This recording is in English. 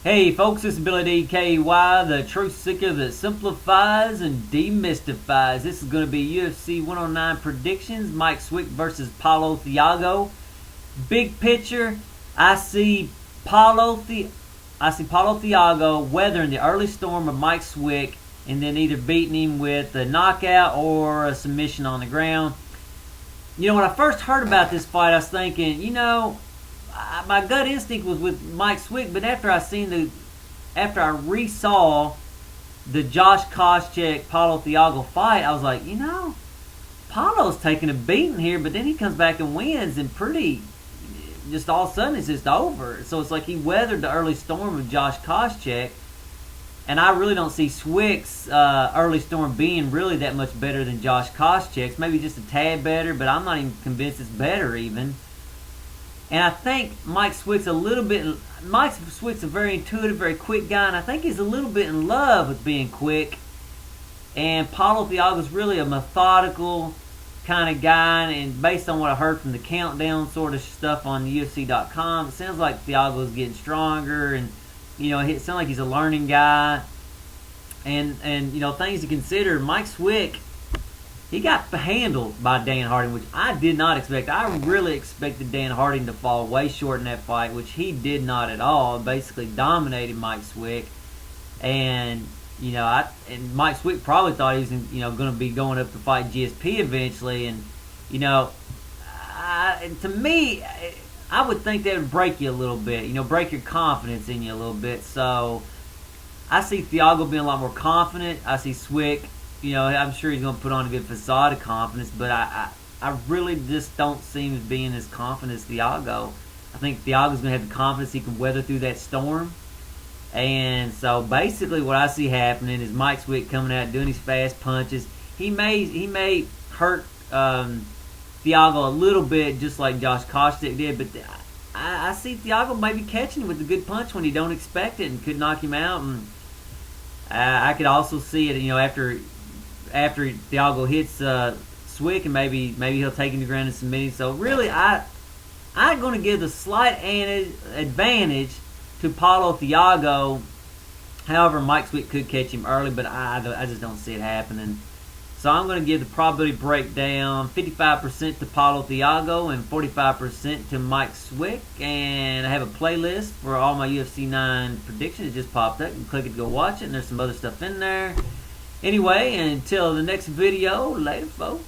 Hey folks, this is Billy DKY, the truth seeker that simplifies and demystifies. This is going to be UFC 109 predictions. Mike Swick versus Paulo Thiago. Big picture, I see Paulo Thiago weathering the early storm of Mike Swick and then either beating him with a knockout or a submission on the ground. You know, when I first heard about this fight, I was thinking, my gut instinct was with Mike Swick, but after I re-saw the Josh Koscheck Paulo Thiago fight, I was like, Paulo's taking a beating here, but then he comes back and wins, and just all of a sudden it's just over. So it's like he weathered the early storm of Josh Koscheck, and I really don't see Swick's early storm being really that much better than Josh Koscheck's. Maybe just a tad better, but I'm not even convinced it's better even. And I think Mike Swick's a very intuitive, very quick guy, and I think he's a little bit in love with being quick. And Paulo Thiago's really a methodical kind of guy, and based on what I heard from the countdown sort of stuff on UFC.com, it sounds like Thiago's getting stronger, and it sounds like he's a learning guy. And things to consider, Mike Swick, he got handled by Dan Harding, which I did not expect. I really expected Dan Harding to fall way short in that fight, which he did not at all. Basically dominated Mike Swick, and Mike Swick probably thought he was going to be going up to fight GSP eventually, and to me, I would think that would break you a little bit, break your confidence in you a little bit. So I see Thiago being a lot more confident. I see Swick. I'm sure he's going to put on a good facade of confidence, but I really just don't see him as being as confident as Thiago. I think Thiago's going to have the confidence he can weather through that storm. And so basically what I see happening is Mike Swick coming out doing his fast punches. He may hurt Thiago a little bit, just like Josh Koscheck did, but I see Thiago maybe catching him with a good punch when he don't expect it and could knock him out. And I could also see it, after Thiago hits Swick, and maybe he'll take him to ground and submit him. So really, I'm going to give the slight advantage to Paulo Thiago. However, Mike Swick could catch him early, but I just don't see it happening. So I'm going to give the probability breakdown 55% to Paulo Thiago and 45% to Mike Swick. And I have a playlist for all my UFC 9 predictions. It just popped up. You can click it to go watch it, and there's some other stuff in there. Anyway, until the next video, later folks.